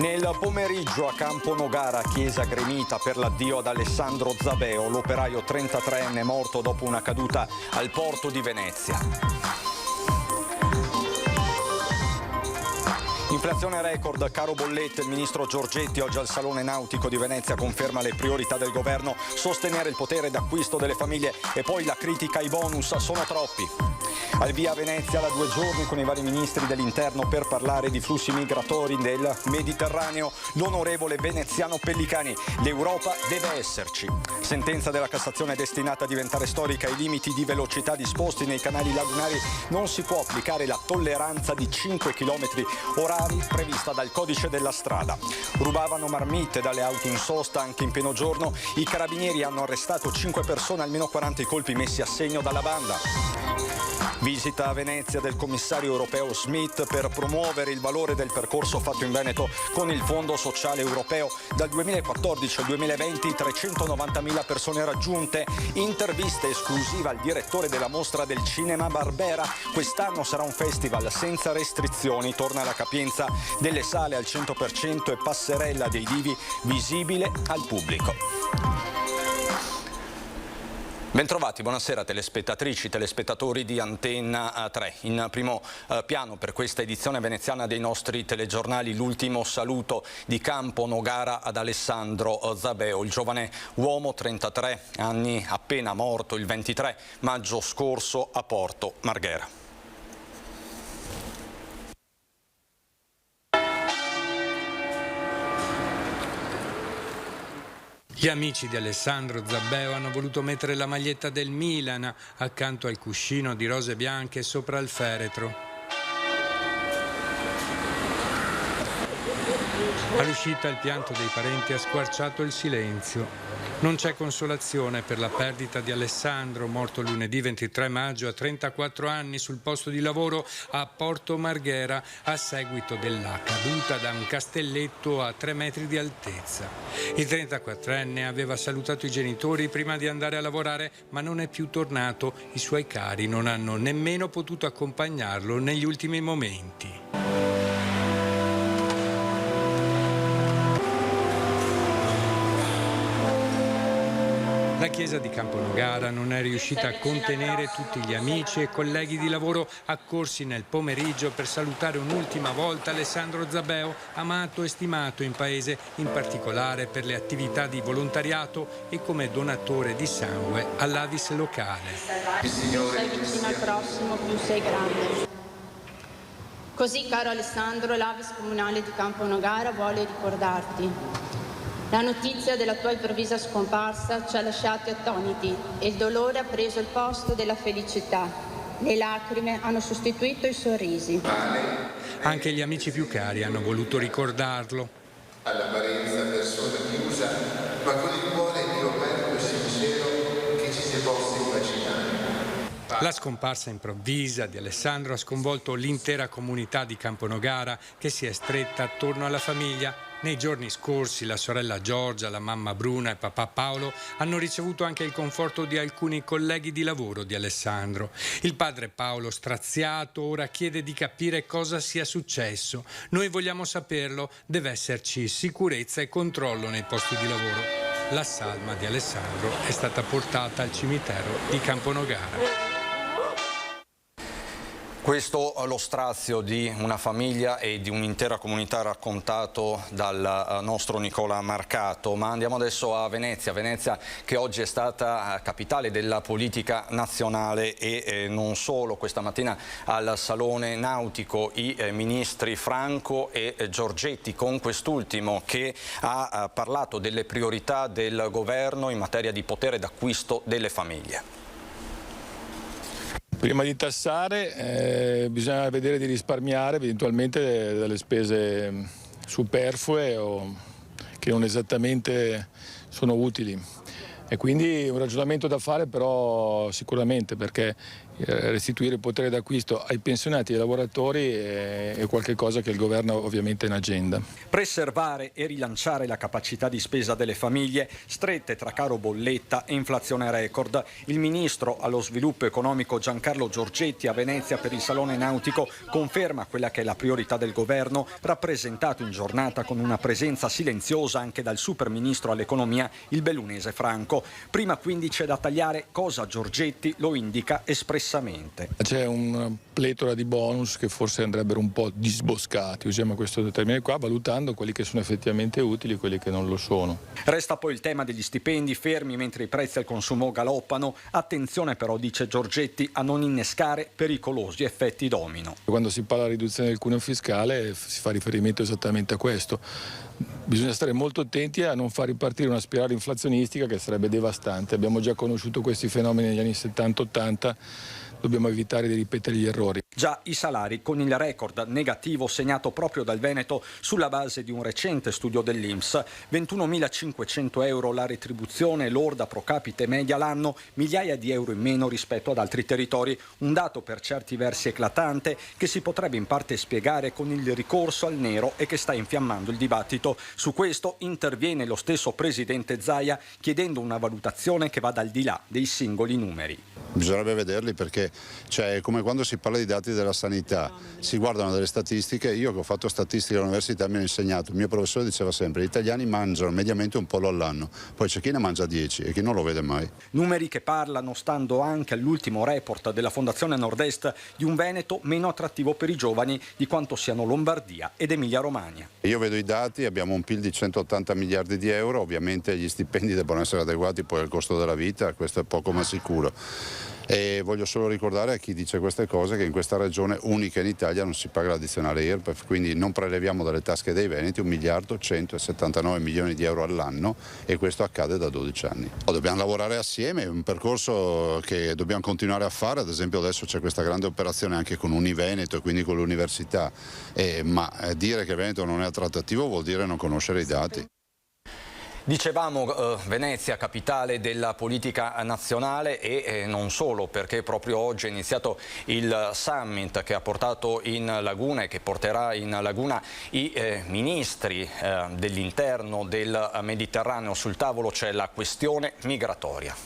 Nel pomeriggio a Campo Nogara, chiesa gremita per l'addio ad Alessandro Zabeo, l'operaio 33enne morto dopo una caduta al porto di Venezia. Inflazione record, caro bollette, il ministro Giorgetti oggi al Salone Nautico di Venezia conferma le priorità del governo, sostenere il potere d'acquisto delle famiglie e poi la critica ai bonus, sono troppi. Al via Venezia da 2 giorni con i vari ministri dell'interno per parlare di flussi migratori del Mediterraneo, l'onorevole veneziano Pellicani, l'Europa deve esserci. Sentenza della Cassazione destinata a diventare storica, i limiti di velocità disposti nei canali lagunari, non si può applicare la tolleranza di 5 km orari prevista dal codice della strada. Rubavano marmitte dalle auto in sosta anche in pieno giorno, i carabinieri hanno arrestato 5 persone, almeno 40 i colpi messi a segno dalla banda. Visita a Venezia del commissario europeo Smith per promuovere il valore del percorso fatto in Veneto con il Fondo Sociale Europeo. Dal 2014 al 2020 390.000 persone raggiunte. Interviste esclusiva al direttore della mostra del cinema Barbera. Quest'anno sarà un festival senza restrizioni, torna la capienza delle sale al 100% e passerella dei divi visibile al pubblico. Bentrovati, buonasera telespettatrici, telespettatori di Antenna 3. In primo piano per questa edizione veneziana dei nostri telegiornali l'ultimo saluto di Campo Nogara ad Alessandro Zabeo, il giovane uomo 33 anni appena morto il 23 maggio scorso a Porto Marghera. Gli amici di Alessandro Zabeo hanno voluto mettere la maglietta del Milan accanto al cuscino di rose bianche sopra il feretro. All'uscita il pianto dei parenti ha squarciato il silenzio. Non c'è consolazione per la perdita di Alessandro, morto lunedì 23 maggio a 34 anni sul posto di lavoro a Porto Marghera a seguito della caduta da un castelletto a 3 metri di altezza. Il 34enne aveva salutato i genitori prima di andare a lavorare, ma non è più tornato. I suoi cari non hanno nemmeno potuto accompagnarlo negli ultimi momenti. La chiesa di Campo Nogara non è riuscita a contenere tutti gli amici e colleghi di lavoro accorsi nel pomeriggio per salutare un'ultima volta Alessandro Zabeo, amato e stimato in paese, in particolare per le attività di volontariato e come donatore di sangue all'Avis locale. Sei vicino al prossimo, più sei grande. Così, caro Alessandro, l'Avis comunale di Campo Nogara vuole ricordarti. La notizia della tua improvvisa scomparsa ci ha lasciati attoniti e il dolore ha preso il posto della felicità. Le lacrime hanno sostituito i sorrisi. Anche gli amici più cari hanno voluto ricordarlo. All'apparenza persona chiusa, ma con il cuore più aperto e sincero che ci si possa immaginare. La scomparsa improvvisa di Alessandro ha sconvolto l'intera comunità di Campo Nogara che si è stretta attorno alla famiglia. Nei giorni scorsi la sorella Giorgia, la mamma Bruna e papà Paolo hanno ricevuto anche il conforto di alcuni colleghi di lavoro di Alessandro. Il padre Paolo, straziato, ora chiede di capire cosa sia successo. Noi vogliamo saperlo, deve esserci sicurezza e controllo nei posti di lavoro. La salma di Alessandro è stata portata al cimitero di Campo Nogara. Questo lo strazio di una famiglia e di un'intera comunità raccontato dal nostro Nicola Marcato, ma andiamo adesso a Venezia, Venezia che oggi è stata capitale della politica nazionale e non solo. Questa mattina al Salone Nautico i ministri Franco e Giorgetti, con quest'ultimo che ha parlato delle priorità del governo in materia di potere d'acquisto delle famiglie. Prima di tassare bisogna vedere di risparmiare eventualmente dalle spese superflue o che non esattamente sono utili. E quindi un ragionamento da fare però sicuramente, perché restituire il potere d'acquisto ai pensionati e ai lavoratori è qualcosa che il governo ovviamente è in agenda. Preservare e rilanciare la capacità di spesa delle famiglie, strette tra caro bolletta e inflazione record. Il ministro allo sviluppo economico Giancarlo Giorgetti a Venezia per il Salone Nautico conferma quella che è la priorità del governo, rappresentato in giornata con una presenza silenziosa anche dal super ministro all'economia, il bellunese Franco. Prima quindi c'è da tagliare cosa Giorgetti lo indica espressamente. C'è una pletora di bonus che forse andrebbero un po' disboscati, usiamo questo termine qua, valutando quelli che sono effettivamente utili e quelli che non lo sono. Resta poi il tema degli stipendi fermi mentre i prezzi al consumo galoppano. Attenzione però, dice Giorgetti, a non innescare pericolosi effetti domino. Quando si parla di riduzione del cuneo fiscale si fa riferimento esattamente a questo. Bisogna stare molto attenti a non far ripartire una spirale inflazionistica che sarebbe devastante. Abbiamo già conosciuto questi fenomeni negli anni 70-80, dobbiamo evitare di ripetere gli errori. Già i salari, con il record negativo segnato proprio dal Veneto sulla base di un recente studio dell'INPS. 21.500 euro la retribuzione lorda pro capite media l'anno, migliaia di euro in meno rispetto ad altri territori. Un dato per certi versi eclatante che si potrebbe in parte spiegare con il ricorso al nero e che sta infiammando il dibattito. Su questo interviene lo stesso presidente Zaia chiedendo una valutazione che vada al di là dei singoli numeri. Bisognerebbe vederli perché è come quando si parla di dati della sanità, si guardano delle statistiche. Io che ho fatto statistica all'università mi hanno insegnato, il mio professore diceva sempre: gli italiani mangiano mediamente un pollo all'anno, poi c'è chi ne mangia 10 e chi non lo vede mai. Numeri che parlano, stando anche all'ultimo report della Fondazione Nord-Est, di un Veneto meno attrattivo per i giovani di quanto siano Lombardia ed Emilia-Romagna. Io vedo i dati, abbiamo un PIL di 180 miliardi di euro, ovviamente gli stipendi devono essere adeguati poi al costo della vita, questo è poco ma sicuro. E voglio solo ricordare a chi dice queste cose che in questa regione unica in Italia non si paga l'addizionale IRPEF, quindi non preleviamo dalle tasche dei veneti 1.179 milioni di euro all'anno e questo accade da 12 anni. Dobbiamo lavorare assieme, è un percorso che dobbiamo continuare a fare, ad esempio adesso c'è questa grande operazione anche con Univeneto e quindi con l'università, ma dire che Veneto non è attrattivo vuol dire non conoscere i dati. Dicevamo Venezia, capitale della politica nazionale e non solo, perché proprio oggi è iniziato il summit che ha portato in Laguna e che porterà in Laguna i ministri dell'interno del Mediterraneo. Sul tavolo c'è la questione migratoria.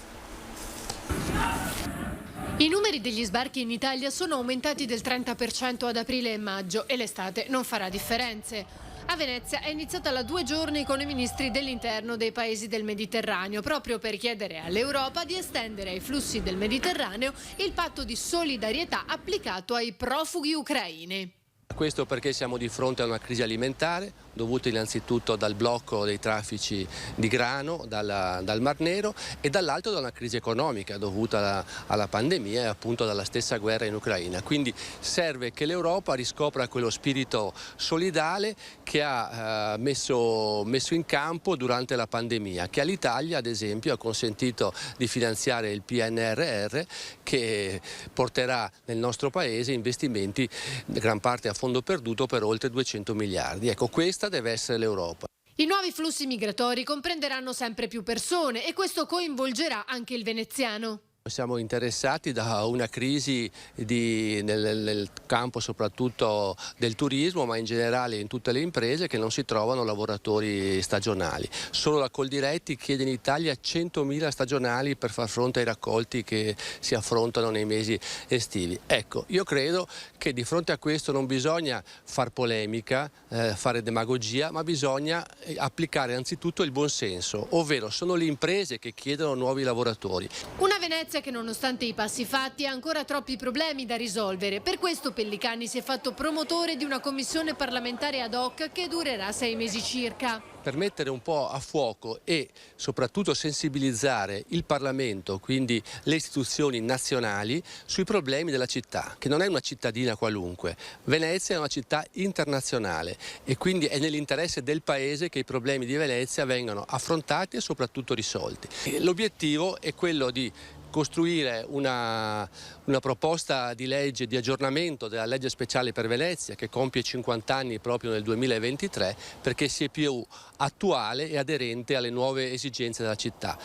I numeri degli sbarchi in Italia sono aumentati del 30% ad aprile e maggio e l'estate non farà differenze. A Venezia è iniziata la 2 giorni con i ministri dell'interno dei paesi del Mediterraneo, proprio per chiedere all'Europa di estendere ai flussi del Mediterraneo il patto di solidarietà applicato ai profughi ucraini. Questo perché siamo di fronte a una crisi alimentare dovuta innanzitutto dal blocco dei traffici di grano dal Mar Nero e dall'altro da una crisi economica dovuta alla pandemia e appunto dalla stessa guerra in Ucraina. Quindi serve che l'Europa riscopra quello spirito solidale che ha messo in campo durante la pandemia, che all'Italia ad esempio ha consentito di finanziare il PNRR, che porterà nel nostro paese investimenti, gran parte a fondo perduto, per oltre 200 miliardi. Ecco, questa deve essere l'Europa. I nuovi flussi migratori comprenderanno sempre più persone e questo coinvolgerà anche il veneziano. Siamo interessati da una crisi nel campo soprattutto del turismo, ma in generale in tutte le imprese, che non si trovano lavoratori stagionali. Solo la Coldiretti chiede in Italia 100.000 stagionali per far fronte ai raccolti che si affrontano nei mesi estivi. Ecco, io credo che di fronte a questo non bisogna far polemica, fare demagogia, ma bisogna applicare anzitutto il buonsenso, ovvero sono le imprese che chiedono nuovi lavoratori. Una Venezia che nonostante i passi fatti ha ancora troppi problemi da risolvere. Per questo Pellicani si è fatto promotore di una commissione parlamentare ad hoc che durerà 6 mesi circa. Per mettere un po' a fuoco e soprattutto sensibilizzare il Parlamento, quindi le istituzioni nazionali, sui problemi della città, che non è una cittadina qualunque. Venezia è una città internazionale e quindi è nell'interesse del Paese che i problemi di Venezia vengano affrontati e soprattutto risolti. L'obiettivo è quello di costruire una proposta di legge di aggiornamento della legge speciale per Venezia, che compie 50 anni proprio nel 2023, perché sia più attuale e aderente alle nuove esigenze della città.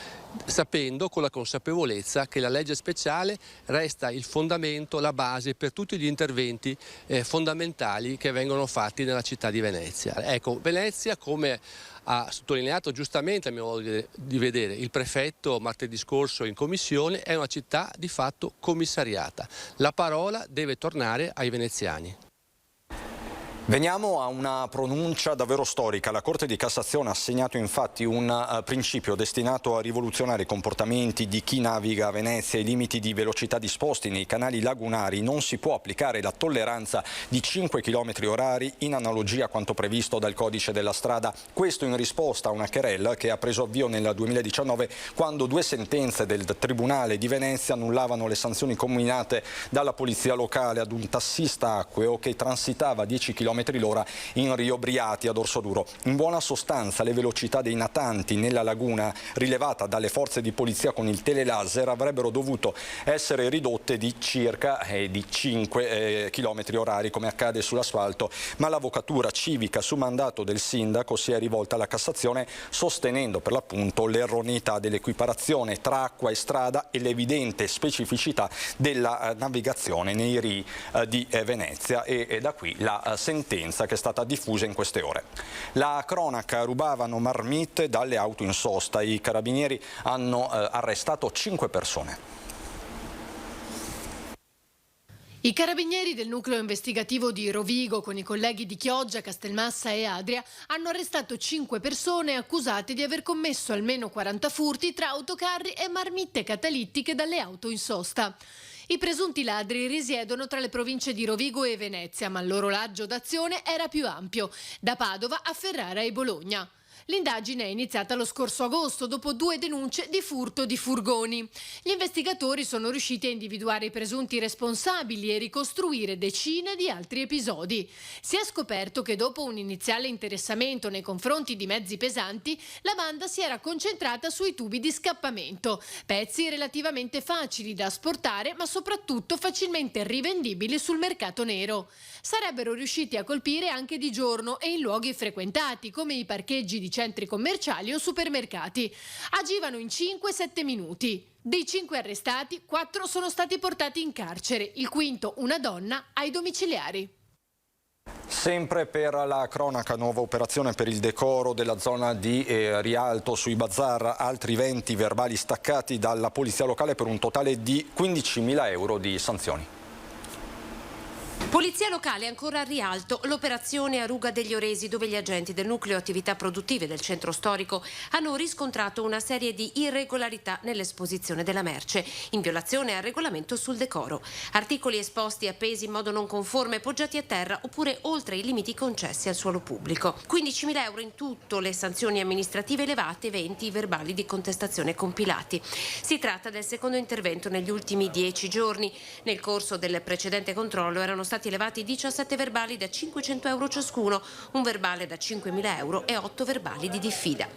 sapendo, con la consapevolezza che la legge speciale resta il fondamento, la base per tutti gli interventi fondamentali che vengono fatti nella città di Venezia. Ecco, Venezia, come ha sottolineato giustamente a mio modo di vedere il prefetto martedì scorso in commissione, è una città di fatto commissariata. La parola deve tornare ai veneziani. Veniamo a una pronuncia davvero storica. La Corte di Cassazione ha assegnato infatti un principio destinato a rivoluzionare i comportamenti di chi naviga a Venezia. I limiti di velocità disposti nei canali lagunari. Non si può applicare la tolleranza di 5 km orari in analogia a quanto previsto dal codice della strada. Questo in risposta a una querela che ha preso avvio nel 2019 quando 2 sentenze del Tribunale di Venezia annullavano le sanzioni comminate dalla polizia locale ad un tassista acqueo che transitava 10 km l'ora in Rio Briati ad Orsoduro. In buona sostanza le velocità dei natanti nella laguna rilevata dalle forze di polizia con il telelaser avrebbero dovuto essere ridotte di circa 5 km orari come accade sull'asfalto, ma l'avvocatura civica su mandato del sindaco si è rivolta alla Cassazione sostenendo per l'appunto l'erroneità dell'equiparazione tra acqua e strada e l'evidente specificità della navigazione nei rii di Venezia e da qui la sentenza che è stata diffusa in queste ore. La cronaca: rubavano marmitte dalle auto in sosta. I carabinieri hanno arrestato 5 persone. I carabinieri del nucleo investigativo di Rovigo, con i colleghi di Chioggia, Castelmassa e Adria, hanno arrestato 5 persone accusate di aver commesso almeno 40 furti tra autocarri e marmitte catalittiche dalle auto in sosta. I presunti ladri risiedono tra le province di Rovigo e Venezia, ma il loro raggio d'azione era più ampio, da Padova a Ferrara e Bologna. L'indagine è iniziata lo scorso agosto dopo 2 denunce di furto di furgoni. Gli investigatori sono riusciti a individuare i presunti responsabili e ricostruire decine di altri episodi. Si è scoperto che dopo un iniziale interessamento nei confronti di mezzi pesanti, la banda si era concentrata sui tubi di scappamento, pezzi relativamente facili da asportare ma soprattutto facilmente rivendibili sul mercato nero. Sarebbero riusciti a colpire anche di giorno e in luoghi frequentati come i parcheggi di centri commerciali o supermercati. Agivano in 5-7 minuti. Dei 5 arrestati, 4 sono stati portati in carcere, il quinto, una donna, ai domiciliari. Sempre per la cronaca, nuova operazione per il decoro della zona di Rialto sui bazar, altri 20 verbali staccati dalla polizia locale per un totale di 15.000 euro di sanzioni. Polizia locale ancora a Rialto, l'operazione a Ruga degli Oresi, dove gli agenti del nucleo attività produttive del centro storico hanno riscontrato una serie di irregolarità nell'esposizione della merce, in violazione al regolamento sul decoro. Articoli esposti appesi in modo non conforme, poggiati a terra oppure oltre i limiti concessi al suolo pubblico. 15.000 euro in tutto, le sanzioni amministrative elevate, 20 i verbali di contestazione compilati. Si tratta del secondo intervento negli ultimi 10 giorni. Nel corso del precedente controllo erano stati elevati 17 verbali da 500 euro ciascuno, un verbale da 5.000 euro e 8 verbali di diffida.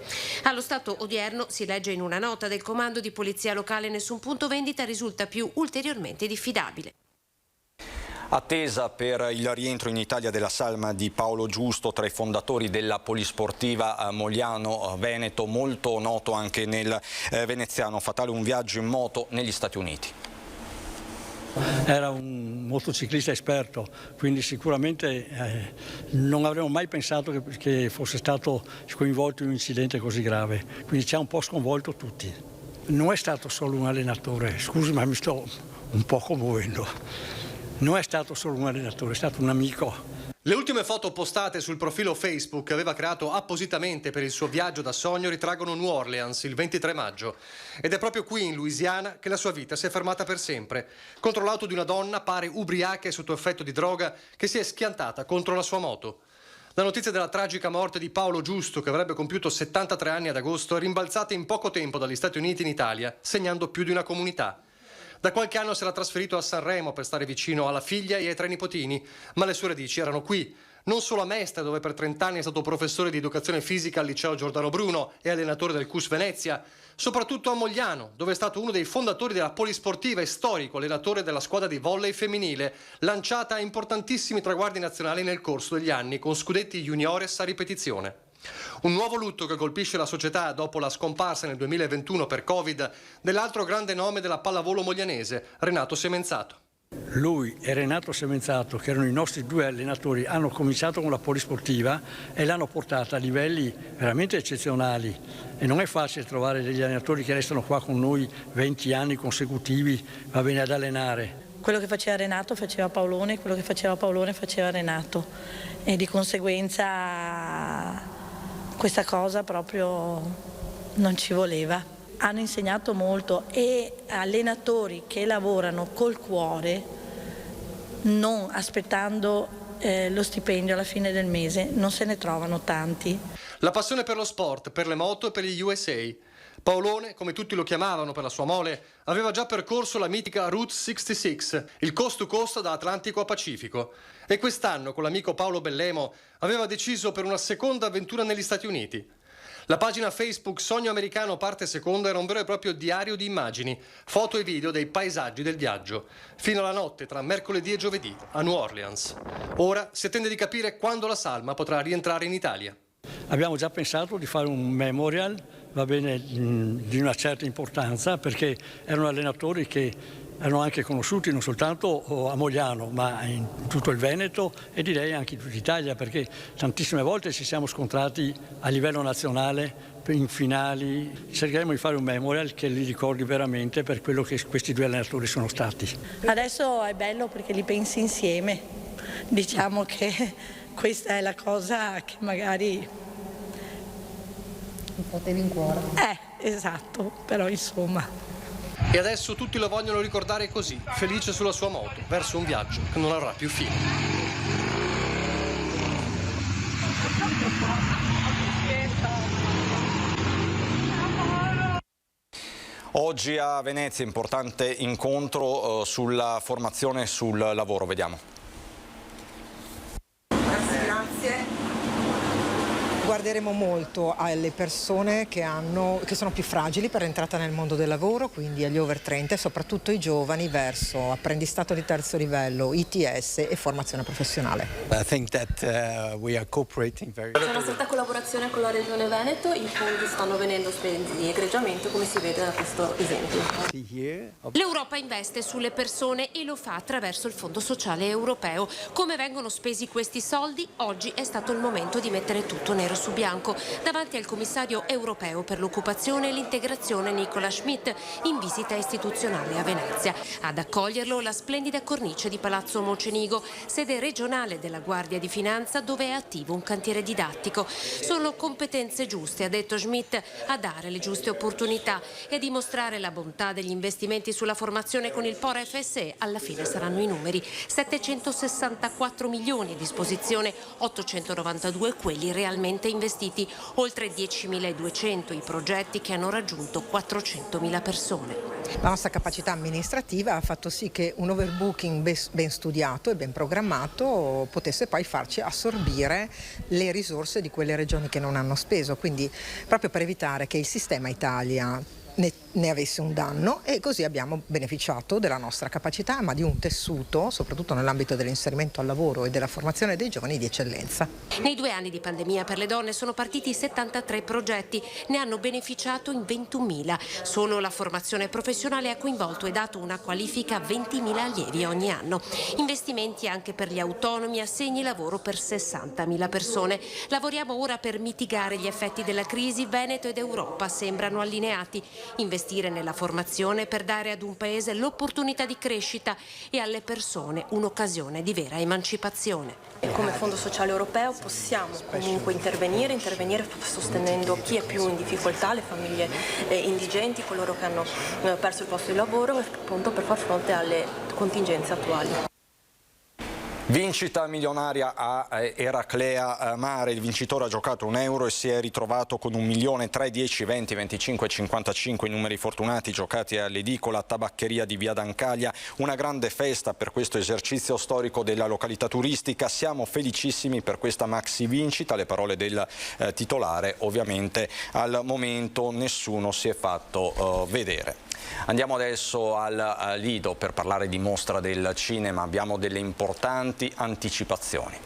Allo stato odierno, si legge in una nota del comando di polizia locale, nessun punto vendita risulta più ulteriormente diffidabile. Attesa per il rientro in Italia della salma di Paolo Giusto, tra i fondatori della polisportiva Mogliano Veneto, molto noto anche nel veneziano. Fatale un viaggio in moto negli Stati Uniti. Era un motociclista esperto, quindi sicuramente non avremmo mai pensato che fosse stato coinvolto in un incidente così grave, quindi ci ha un po' sconvolto tutti. Non è stato solo un allenatore, scusi ma mi sto un po' commuovendo, non è stato solo un allenatore, è stato un amico. Le ultime foto postate sul profilo Facebook che aveva creato appositamente per il suo viaggio da sogno ritraggono New Orleans il 23 maggio. Ed è proprio qui in Louisiana che la sua vita si è fermata per sempre. Contro l'auto di una donna, pare ubriaca e sotto effetto di droga, che si è schiantata contro la sua moto. La notizia della tragica morte di Paolo Giusto, che avrebbe compiuto 73 anni ad agosto, è rimbalzata in poco tempo dagli Stati Uniti in Italia, segnando più di una comunità. Da qualche anno si era trasferito a Sanremo per stare vicino alla figlia e ai 3 nipotini, ma le sue radici erano qui. Non solo a Mestre, dove per 30 anni è stato professore di educazione fisica al liceo Giordano Bruno e allenatore del CUS Venezia, soprattutto a Mogliano, dove è stato uno dei fondatori della polisportiva e storico allenatore della squadra di volley femminile, lanciata a importantissimi traguardi nazionali nel corso degli anni, con scudetti juniores a ripetizione. Un nuovo lutto che colpisce la società dopo la scomparsa nel 2021 per Covid dell'altro grande nome della pallavolo moglianese, Renato Semenzato. Lui e Renato Semenzato, che erano i nostri due allenatori, hanno cominciato con la polisportiva e l'hanno portata a livelli veramente eccezionali. E non è facile trovare degli allenatori che restano qua con noi 20 anni consecutivi, va bene, ad allenare. Quello che faceva Renato faceva Paolone, quello che faceva Paolone faceva Renato. E di conseguenza questa cosa proprio non ci voleva. Hanno insegnato molto e allenatori che lavorano col cuore, non aspettando lo stipendio alla fine del mese, non se ne trovano tanti. La passione per lo sport, per le moto e per gli USA. Paolone, come tutti lo chiamavano per la sua mole, aveva già percorso la mitica Route 66, il coast to coast da Atlantico a Pacifico. E quest'anno, con l'amico Paolo Bellemo, aveva deciso per una seconda avventura negli Stati Uniti. La pagina Facebook Sogno Americano parte seconda era un vero e proprio diario di immagini, foto e video dei paesaggi del viaggio, fino alla notte tra mercoledì e giovedì a New Orleans. Ora si attende di capire quando la salma potrà rientrare in Italia. Abbiamo già pensato di fare un memorial, va bene, di una certa importanza, perché erano allenatori che erano anche conosciuti non soltanto a Mogliano, ma in tutto il Veneto e direi anche in tutta Italia, perché tantissime volte ci siamo scontrati a livello nazionale in finali. Cercheremo di fare un memorial che li ricordi veramente per quello che questi due allenatori sono stati. Adesso è bello perché li pensi insieme, diciamo che questa è la cosa che magari un po' tevi in cuore. Esatto, però insomma. E adesso tutti lo vogliono ricordare così, felice sulla sua moto, verso un viaggio che non avrà più fine. Oggi a Venezia importante incontro sulla formazione e sul lavoro, vediamo. Grazie. Guarderemo molto alle persone che sono più fragili per l'entrata nel mondo del lavoro, quindi agli over 30 e soprattutto i giovani verso apprendistato di terzo livello, ITS e formazione professionale. C'è una stretta collaborazione con la Regione Veneto, i fondi stanno venendo spesi egregiamente, come si vede da questo esempio. L'Europa investe sulle persone e lo fa attraverso il Fondo Sociale Europeo. Come vengono spesi questi soldi? Oggi è stato il momento di mettere tutto nero su bianco davanti al commissario europeo per l'occupazione e l'integrazione Nicola Schmidt in visita istituzionale a Venezia. Ad accoglierlo la splendida cornice di Palazzo Mocenigo, sede regionale della Guardia di Finanza, dove è attivo un cantiere didattico. Sono competenze giuste, ha detto Schmidt, a dare le giuste opportunità e a dimostrare la bontà degli investimenti sulla formazione con il POR FSE. Alla fine saranno i numeri: 764 milioni a disposizione, 892 quelli realmente investiti, oltre 10.200 i progetti che hanno raggiunto 400.000 persone. La nostra capacità amministrativa ha fatto sì che un overbooking ben studiato e ben programmato potesse poi farci assorbire le risorse di quelle regioni che non hanno speso, quindi proprio per evitare che il sistema Italia ne avesse un danno, e così abbiamo beneficiato della nostra capacità, ma di un tessuto, soprattutto nell'ambito dell'inserimento al lavoro e della formazione dei giovani, di eccellenza. Nei 2 anni di pandemia per le donne sono partiti 73 progetti, ne hanno beneficiato in 21.000. Solo la formazione professionale ha coinvolto e dato una qualifica a 20.000 allievi ogni anno. Investimenti anche per gli autonomi, assegni lavoro per 60.000 persone. Lavoriamo ora per mitigare gli effetti della crisi. Veneto ed Europa sembrano allineati. Investire nella formazione per dare ad un paese l'opportunità di crescita e alle persone un'occasione di vera emancipazione. Come Fondo Sociale Europeo possiamo comunque intervenire sostenendo chi è più in difficoltà, le famiglie indigenti, coloro che hanno perso il posto di lavoro, appunto per far fronte alle contingenze attuali. Vincita milionaria a Eraclea Mare, il vincitore ha giocato €1 e si è ritrovato con 1.000.000, 3, 10, 20, 25 e 55 i numeri fortunati giocati all'edicola Tabaccheria di Via d'Ancaglia. Una grande festa per questo esercizio storico della località turistica. Siamo felicissimi per questa maxi vincita, le parole del titolare. Ovviamente al momento nessuno si è fatto vedere. Andiamo adesso al Lido per parlare di Mostra del Cinema. Abbiamo delle importanti anticipazioni.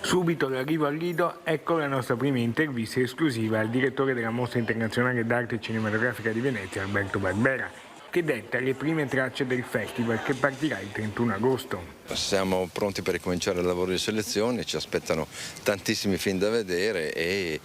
Subito l'arrivo al Lido, ecco la nostra prima intervista esclusiva al direttore della Mostra Internazionale d'Arte Cinematografica di Venezia, Alberto Barbera, che detta le prime tracce del festival che partirà il 31 agosto. Siamo pronti per ricominciare il lavoro di selezione, ci aspettano tantissimi film da vedere e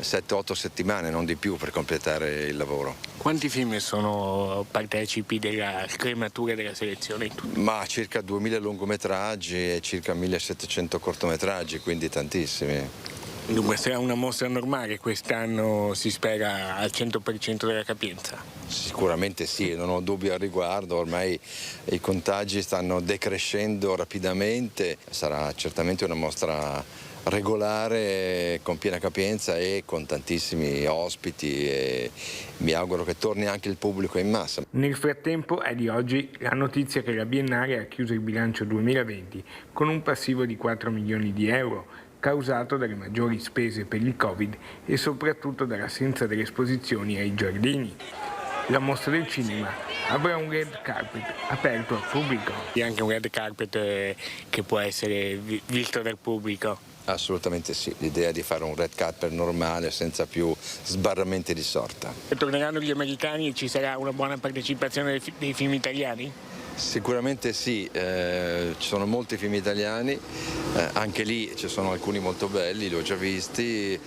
7-8 settimane, non di più, per completare il lavoro. Quanti film sono partecipi della scrematura della selezione? Ma circa 2000 lungometraggi e circa 1700 cortometraggi, quindi tantissimi. Dunque sarà una mostra normale, quest'anno si spera al 100% della capienza? Sicuramente sì, non ho dubbi al riguardo, ormai i contagi stanno decrescendo rapidamente, sarà certamente una mostra regolare, con piena capienza e con tantissimi ospiti, e mi auguro che torni anche il pubblico in massa. Nel frattempo è di oggi la notizia che la Biennale ha chiuso il bilancio 2020 con un passivo di 4 milioni di euro, causato dalle maggiori spese per il Covid e soprattutto dall'assenza delle esposizioni ai giardini. La mostra del cinema avrà un red carpet aperto al pubblico. E anche un red carpet che può essere visto dal pubblico. Assolutamente sì, l'idea di fare un red carpet normale senza più sbarramenti di sorta. Torneranno gli americani e ci sarà una buona partecipazione dei film italiani? Sicuramente sì, ci sono molti film italiani, anche lì ci sono alcuni molto belli, li ho già visti,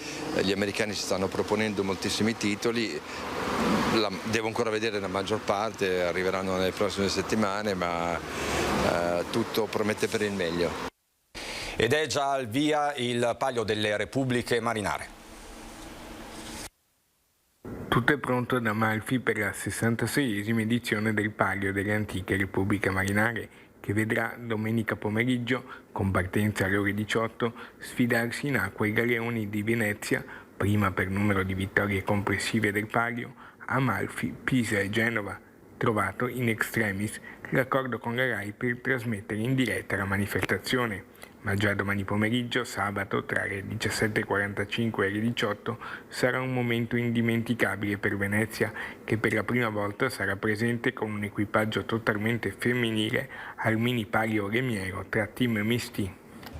gli americani si stanno proponendo moltissimi titoli, devo ancora vedere la maggior parte, arriveranno nelle prossime settimane, ma tutto promette per il meglio. Ed è già al via il Palio delle Repubbliche Marinare. Tutto è pronto ad Amalfi per la 66esima edizione del Palio delle Antiche Repubbliche Marinare, che vedrà domenica pomeriggio, con partenza alle ore 18, sfidarsi in acqua i galeoni di Venezia, prima per numero di vittorie complessive del Palio, Amalfi, Pisa e Genova, trovato in extremis l'accordo con la RAI per trasmettere in diretta la manifestazione. Ma già domani pomeriggio, sabato, tra le 17:45 e le 18, sarà un momento indimenticabile per Venezia, che per la prima volta sarà presente con un equipaggio totalmente femminile al mini palio Remiero tra team misti.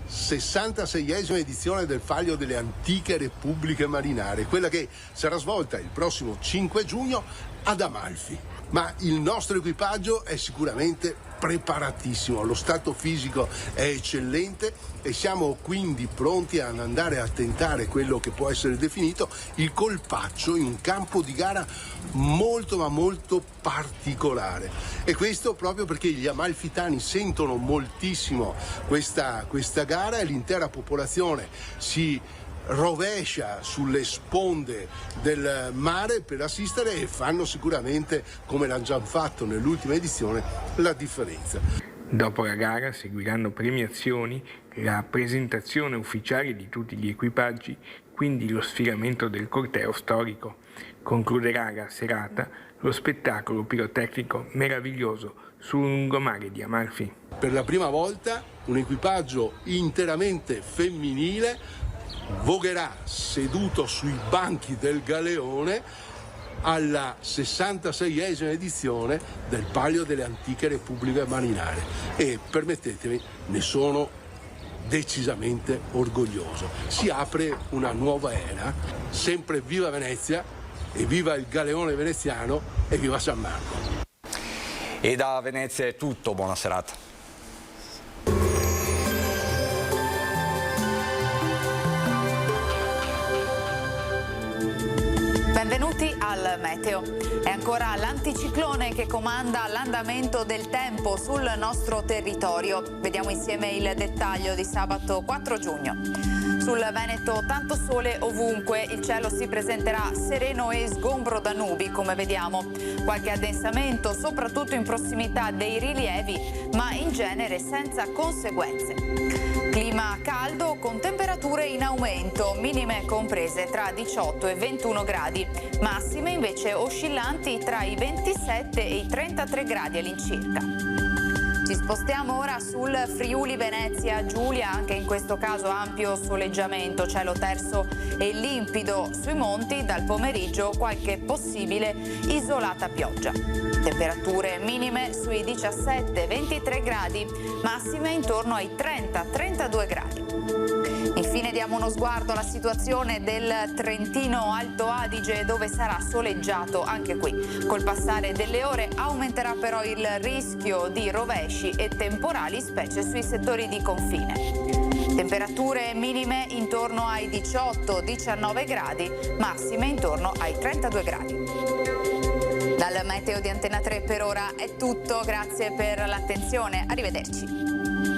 66esima edizione del Palio delle Antiche Repubbliche Marinare, quella che sarà svolta il prossimo 5 giugno ad Amalfi. Ma il nostro equipaggio è sicuramente preparatissimo, lo stato fisico è eccellente e siamo quindi pronti ad andare a tentare quello che può essere definito il colpaccio in un campo di gara molto ma molto particolare, e questo proprio perché gli amalfitani sentono moltissimo questa gara e l'intera popolazione si rovescia sulle sponde del mare per assistere, e fanno sicuramente, come l'hanno già fatto nell'ultima edizione, la differenza. Dopo la gara seguiranno premiazioni, la presentazione ufficiale di tutti gli equipaggi, quindi lo sfilamento del corteo storico. Concluderà la serata lo spettacolo pirotecnico meraviglioso sul lungomare di Amalfi. Per la prima volta un equipaggio interamente femminile vogherà seduto sui banchi del galeone alla 66esima edizione del Palio delle Antiche Repubbliche Marinare, e permettetemi, ne sono decisamente orgoglioso. Si apre una nuova era, sempre viva Venezia e viva il galeone veneziano e viva San Marco. E da Venezia è tutto, buona serata. Benvenuti al Meteo. È ancora l'anticiclone che comanda l'andamento del tempo sul nostro territorio. Vediamo insieme il dettaglio di sabato 4 giugno. Sul Veneto tanto sole ovunque, il cielo si presenterà sereno e sgombro da nubi, come vediamo. Qualche addensamento, soprattutto in prossimità dei rilievi, ma in genere senza conseguenze. Clima caldo con temperature in aumento, minime comprese tra 18 e 21 gradi, massime invece oscillanti tra i 27 e i 33 gradi all'incirca. Ci spostiamo ora sul Friuli Venezia Giulia, anche in questo caso ampio soleggiamento, cielo terso e limpido sui monti, dal pomeriggio qualche possibile isolata pioggia. Temperature minime sui 17-23 gradi, massime intorno ai 30-32 gradi. diamo uno sguardo alla situazione del Trentino Alto Adige, dove sarà soleggiato anche qui. Col passare delle ore aumenterà però il rischio di rovesci e temporali, specie sui settori di confine. Temperature minime intorno ai 18-19 gradi, massime intorno ai 32 gradi. Dal meteo di Antena 3 per ora è tutto, grazie per l'attenzione, arrivederci.